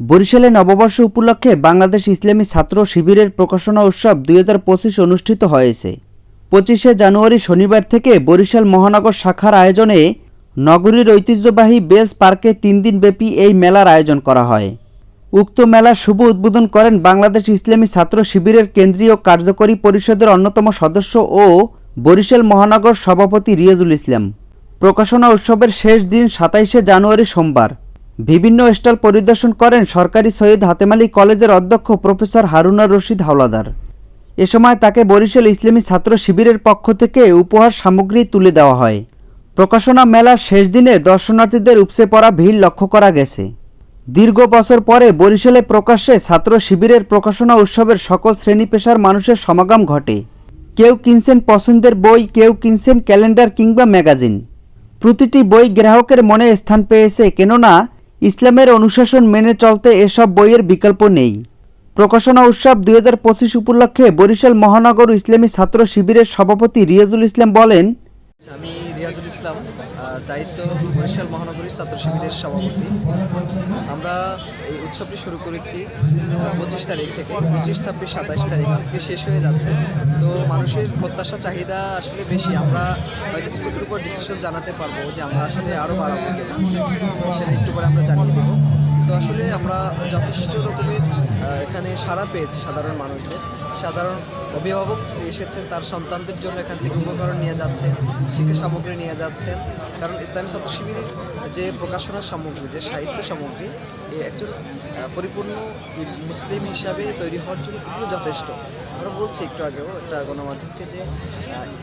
বরিশালে নববর্ষ উপলক্ষে বাংলাদেশ ইসলামী ছাত্র শিবিরের প্রকাশনা উৎসব ২০২৫ অনুষ্ঠিত হয়েছে। ২৫শে জানুয়ারি শনিবার থেকে বরিশাল মহানগর শাখার আয়োজনে নগরীর ঐতিহ্যবাহী বেলস পার্কে ৩ দিনব্যাপী এই মেলার আয়োজন করা হয়। উক্ত মেলার শুভ উদ্বোধন করেন বাংলাদেশ ইসলামী ছাত্র শিবিরের কেন্দ্রীয় কার্যকরী পরিষদের অন্যতম সদস্য ও বরিশাল মহানগর সভাপতি রিয়াজুল ইসলাম। প্রকাশনা উৎসবের শেষ দিন ২৭শে জানুয়ারি সোমবার বিভিন্ন স্টল পরিদর্শন করেন সরকারি সৈয়দ হাতেম আলী কলেজের অধ্যক্ষ প্রফেসর হারুনার রশিদ হাওলাদার। এ সময় তাকে বরিশাল ইসলামী ছাত্র শিবিরের পক্ষ থেকে উপহার সামগ্রী তুলে দেওয়া হয়। প্রকাশনা মেলার শেষ দিনে দর্শনার্থীদের উপচে পড়া ভিড় লক্ষ্য করা গেছে। দীর্ঘ বছর পরে বরিশালে প্রকাশ্যে ছাত্র শিবিরের প্রকাশনা উৎসবের সকল শ্রেণী পেশার মানুষের সমাগম ঘটে। কেউ কিনছেন পছন্দের বই, কেউ কিনছেন ক্যালেন্ডার কিংবা ম্যাগাজিন। প্রতিটি বই গ্রাহকের মনে স্থান পেয়েছে, কেননা ইসলামের অনুশাসন মেনে চলতে এসব বইয়ের বিকল্প নেই। প্রকাশনা উৎসব ২০২৫ উপলক্ষে বরিশাল মহানগর ইসলামী ছাত্র শিবিরের সভাপতি রিয়াজুল ইসলাম বলেন, আমি রিয়াজুল ইসলাম, দায়িত্ব বরিশাল মহানগরী ছাত্র শিবিরের সভাপতি। আমরা এই উৎসবটি শুরু করেছি ২৫ তারিখ থেকে, ২৫, ২৬, ২৭ তারিখ আজকে শেষ হয়ে যাচ্ছে। তো মানুষের প্রত্যাশা চাহিদা আসলে বেশি। আমরা হয়তো কিছুক্ষণ উপর ডিসিশন জানাতে পারবো যে আমরা আসলে আরও বাড়াবো কিনা, সেটা একটু পরে আমরা জানিয়ে দেবো। তো আসলে আমরা যথেষ্ট রকমের এখানে সাড়া পেয়েছি সাধারণ মানুষদের। সাধারণ অভিভাবক এসেছেন, তার সন্তানদের জন্য এখান থেকে উপকরণ নিয়ে যাচ্ছেন, শিক্ষা সামগ্রী নিয়ে যাচ্ছেন। কারণ ইসলামী ছাত্র শিবিরের যে প্রকাশনা সামগ্রী, যে সাহিত্য সামগ্রী, একজন পরিপূর্ণ মুসলিম হিসাবে তৈরি হওয়ার জন্য এগুলো যথেষ্ট। আমরা বলছি একটু আগেও একটা গণমাধ্যমকে যে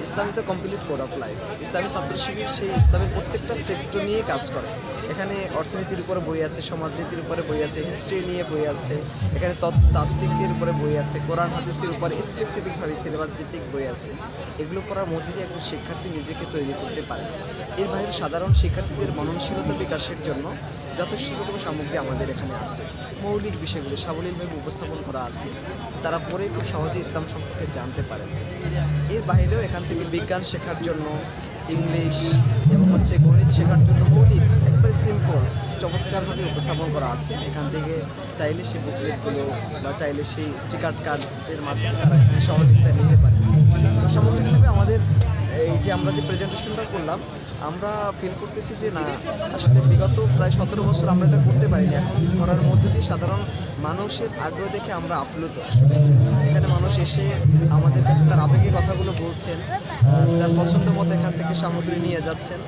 Islam is the complete code of life. ইসলামী ছাত্র শিবির সেই ইসলামের প্রত্যেকটা সেক্টর নিয়ে কাজ করে। এখানে অর্থনীতির উপরে বই আছে, সমাজনীতির উপরে বই আছে, হিস্ট্রি নিয়ে বই আছে, এখানে তাত্ত্বিকের উপরে বই আছে, কোরআন হাদিসের উপরে স্পেসিফিকভাবে সিলেবাস ভিত্তিক বই আছে। এগুলো পড়ার মধ্যে দিয়ে একজন শিক্ষার্থী নিজেকে তৈরি করতে পারে। এর বাইরে সাধারণ শিক্ষার্থীদের মননশীলতা বিকাশের জন্য যথেষ্ট রকম সামগ্রী আমাদের এখানে আছে। মৌলিক বিষয়গুলো সাবলীলভাবে উপস্থাপন করা আছে, তারা পড়ে খুব সহজে ইসলাম সম্পর্কে জানতে পারেন। এর বাইরেও এখান থেকে বিজ্ঞান শেখার জন্য, ইংলিশ এবং গণিত শেখার জন্য মৌলিক একবারে সিম্পল চমৎকারভাবে উপস্থাপন করা আছে। এখান থেকে চাইলে সেই বুকলেটগুলো বা চাইলে সেই স্টিকার কার্ডের মাধ্যমে তারা এখানে সহযোগিতা নিতে পারে। তো সামগ্রিকভাবে আমাদের এই যে আমরা যে প্রেজেন্টেশনটা করলাম, আমরা ফিল করতেছি যে না, আসলে বিগত প্রায় ১৭ বছর আমরা এটা করতে পারিনি। এখন করার মধ্যে দিয়ে সাধারণ মানুষের আগ্রহ দেখে আমরা আপ্লুত। আসলে এখানে মানুষ এসে আমাদের কাছে তার আবেগী কথাগুলো বলছেন, তার পছন্দ মতো এখান থেকে সামগ্রী নিয়ে যাচ্ছেন।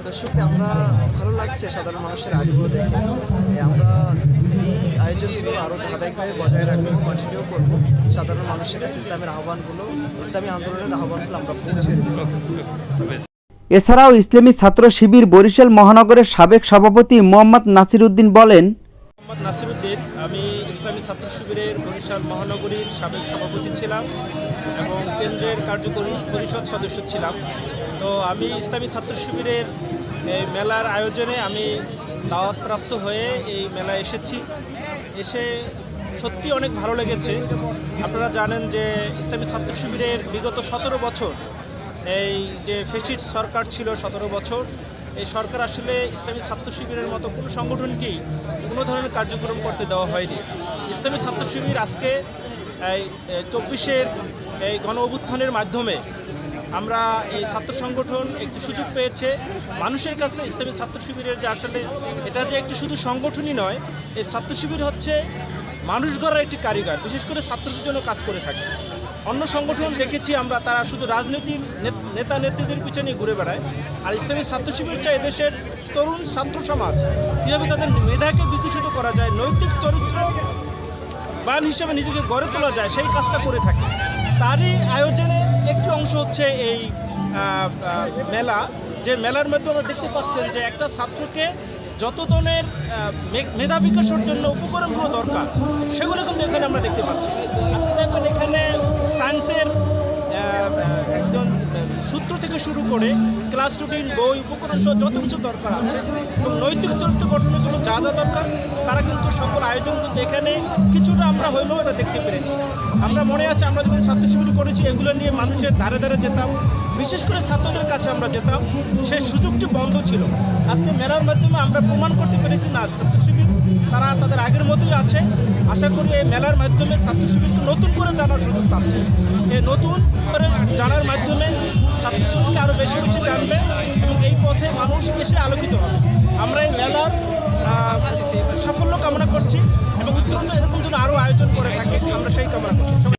দর্শককে আমরা ভালো লাগছে সাধারণ মানুষের আগ্রহ দেখে। আমরা এই আয়োজনগুলো আরও ধারাবাহিকভাবে বজায় রাখবো, কন্টিনিউ করবো। সাধারণ মানুষের কাছে ইসলামের আহ্বানগুলো, ইসলামী আন্দোলনের আহ্বানগুলো আমরা পৌঁছে দেবো। এছাড়াও ইসলামী ছাত্র শিবির বরিশাল মহানগরের সাবেক সভাপতি মোহাম্মদ নাসির উদ্দিন বলেন, মোহাম্মদ নাসির উদ্দিন, আমি ইসলামী ছাত্র শিবিরের বরিশাল মহানগরীর সাবেক সভাপতি ছিলাম এবং কেন্দ্রের কার্যকরী পরিষদ সদস্য ছিলাম। তো আমি ইসলামী ছাত্র শিবিরের এই মেলার আয়োজনে আমি দাওয়াতপ্রাপ্ত হয়ে এই মেলায় এসেছি। এসে সত্যি অনেক ভালো লেগেছে। আপনারা জানেন যে ইসলামী ছাত্র শিবিরের বিগত ১৭ বছর এই যে ফ্যাসিস্ট সরকার ছিল, ১৭ বছর এই সরকার আসলে ইসলামী ছাত্র শিবিরের মতো কোনো সংগঠনকেই কোনো ধরনের কার্যক্রম করতে দেওয়া হয়নি। ইসলামী ছাত্র শিবির আজকে এই ২৪-এর এই গণ অভ্যুত্থানের মাধ্যমে আমরা এই ছাত্র সংগঠন একটি সুযোগ পেয়েছে মানুষের কাছে। ইসলামী ছাত্র শিবিরের যে আসলে এটা যে একটি শুধু সংগঠনই নয়, এই ছাত্র শিবির হচ্ছে মানুষ গড়ার একটি কারিগর, বিশেষ করে ছাত্রদের জন্য কাজ করে থাকে। অন্য সংগঠন দেখেছি আমরা, তারা শুধু রাজনৈতিক নেতা নেত্রীদের পিছনে ঘুরে বেড়ায়। আর ইসলামী ছাত্র শিবির চায় এদেশের তরুণ ছাত্র সমাজ কীভাবে তাদের মেধাকে বিকশিত করা যায়, নৈতিক চরিত্রবান হিসেবে নিজেকে গড়ে তোলা যায়, সেই কাজটা করে থাকে। তারই আয়োজনে একটি অংশ হচ্ছে এই মেলা। যে মেলার মধ্যে আমরা দেখতে পাচ্ছেন যে একটা ছাত্রকে যত ধরনের মেধা বিকাশের জন্য উপকরণগুলো দরকার, সেগুলো কিন্তু এখানে আমরা দেখতে পাচ্ছি। আপনি দেখবেন এখানে সায়েন্সের একজন সূত্র থেকে শুরু করে ক্লাস রুটিন, বই, উপকরণ সহ যত কিছু দরকার আছে এবং নৈতিক চরিত্র গঠনের জন্য যা যা দরকার তারা কিন্তু সকল আয়োজন কিন্তু এখানে কিছুটা আমরা হইলেও এটা দেখতে পেরেছি। আমরা মনে আছে আমরা যখন ছাত্র শিবির করেছি এগুলো নিয়ে মানুষের ধারে ধারে যেতাম, বিশেষ করে ছাত্রদের কাছে আমরা যেতাম, সেই সুযোগটি বন্ধ ছিল। আজকে মেলার মাধ্যমে আমরা প্রমাণ করতে পেরেছি না ছাত্র শিবির তারা তাদের আগের মতোই আছে। আশা করি এই মেলার মাধ্যমে ছাত্র শিবিরকে নতুন করে জানার সুযোগ পাচ্ছে। এই নতুন করে জানার মাধ্যমে ছাত্র শিবিরকে আরও বেশি বেশি জানবে এবং এই পথে মানুষ এসে আলোকিত হবে। আমরা এই মেলার সাফল্য কামনা করছি এবং উত্তরোত্তর এরকম যেন আরও আয়োজন করে থাকে আমরা সেই কামনা করছি।